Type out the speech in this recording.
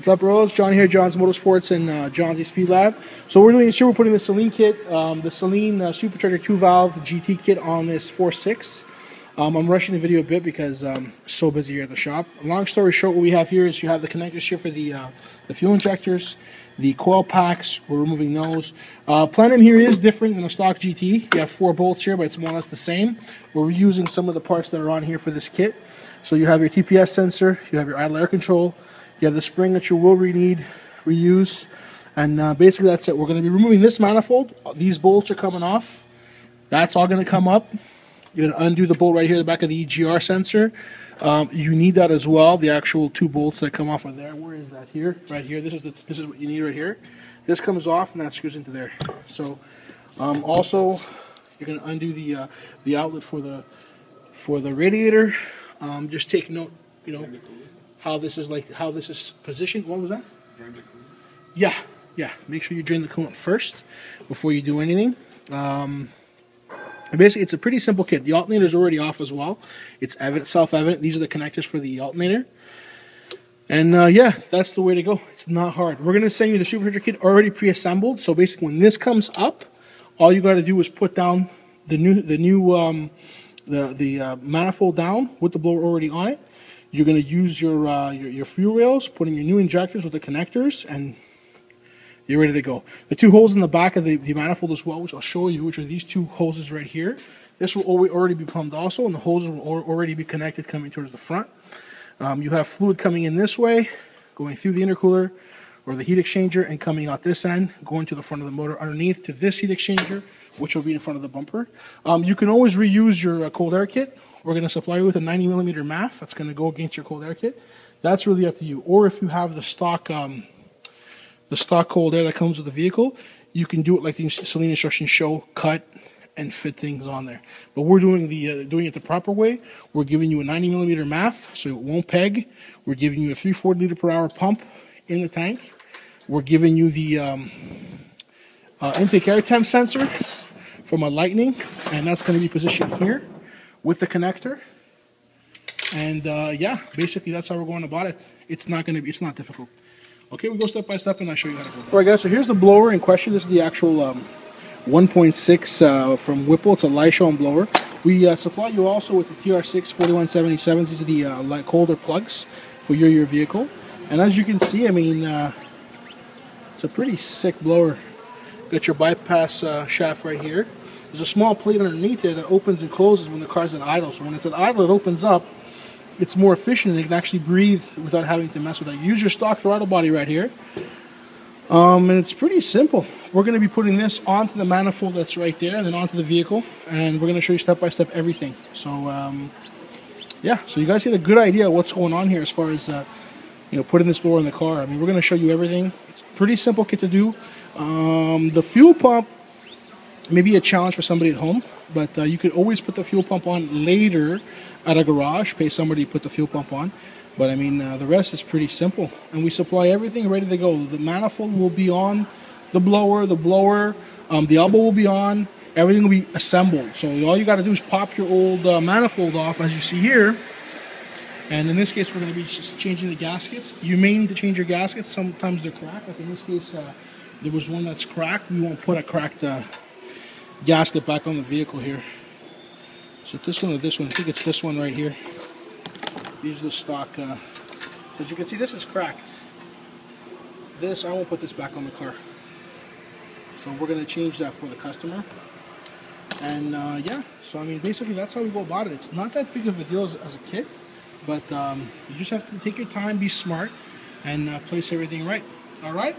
What's up, bros? John here, John's Motorsports and John's Speed Lab. So we're doing this here. We're putting the Saleen kit, the Saleen Supercharger 2-valve GT kit on this 4.6. I'm rushing the video a bit because I'm so busy here at the shop. Long story short, what we have here is you have the connectors here for the fuel injectors, the coil packs. We're removing those. Plenum here is different than a stock GT. You have 4 bolts here, but it's more or less the same. We're reusing some of the parts that are on here for this kit. So you have your TPS sensor, you have your idle air control, you have the spring that you will reuse, and basically that's it. We're going to be removing this manifold. These bolts are coming off. That's all going to come up. You're going to undo the bolt right here at the back of the EGR sensor. You need that as well, the actual 2 bolts that come off of there. Where is that? Here, right here. This is what you need right here. This comes off and that screws into there. So also you're going to undo the outlet for the radiator. Just take note, how this is positioned. What was that? Drain the coolant. Yeah. Make sure you drain the coolant first before you do anything. Basically, it's a pretty simple kit. The alternator is already off as well. It's self-evident. These are the connectors for the alternator. And yeah, that's the way to go. It's not hard. We're going to send you the Supercharger kit already pre-assembled. So basically, when this comes up, all you got to do is put down the manifold down with the blower already on it. You're going to use your fuel rails, put in your new injectors with the connectors, and you're ready to go. The 2 holes in the back of the manifold as well, which I'll show you, which are these 2 hoses right here. This will already be plumbed also, and the hoses will already be connected coming towards the front. You have fluid coming in this way, going through the intercooler or the heat exchanger, and coming out this end, going to the front of the motor underneath to this heat exchanger, which will be in front of the bumper. You can always reuse your cold air kit. We're going to supply you with a 90mm MAF that's going to go against your cold air kit. That's really up to you. Or if you have the stock cold air that comes with the vehicle, you can do it like the Saleen instructions show, cut and fit things on there. But we're doing it the proper way. We're giving you a 90mm MAF, so it won't peg. We're giving you a 340 liter per hour pump in the tank. We're giving you the intake air temp sensor from a Lightning, and that's going to be positioned here with the connector. And yeah, basically that's how we're going about it. It's not difficult. Okay, we go step by step and I'll show you how to go. All right, guys, so here's the blower in question. This is the actual 1.6 from Whipple. It's a Lysholm blower. We supply you also with the TR6 4177s. These are the colder plugs for your vehicle. And as you can see, I mean, it's a pretty sick blower. Got your bypass shaft right here. There's a small plate underneath there that opens and closes when the car's at idle. So when it's at idle, it opens up. It's more efficient, and it can actually breathe without having to mess with that. Use your stock throttle body right here. And it's pretty simple. We're going to be putting this onto the manifold that's right there, and then onto the vehicle. And we're going to show you step by step everything. So yeah, so you guys get a good idea of what's going on here as far as putting this blower in the car. I mean, we're going to show you everything. It's a pretty simple kit to do. The fuel pump may be a challenge for somebody at home, but you could always put the fuel pump on later at a garage, pay somebody to put the fuel pump on. But I mean, the rest is pretty simple, and we supply everything ready to go. The manifold will be on the blower, the elbow will be on, everything will be assembled. So all you got to do is pop your old manifold off, as you see here. And in this case, we're going to be just changing the gaskets. You may need to change your gaskets. Sometimes they're cracked. Like in this case, there was one that's cracked. We won't put a cracked gasket back on the vehicle here. So this one or this one, I think it's this one right here. These are the stock. So as you can see, this is cracked. I won't put this back on the car. So we're going to change that for the customer. And yeah, so I mean, basically that's how we go about it. It's not that big of a deal as a kit, but you just have to take your time, be smart, and place everything right. All right?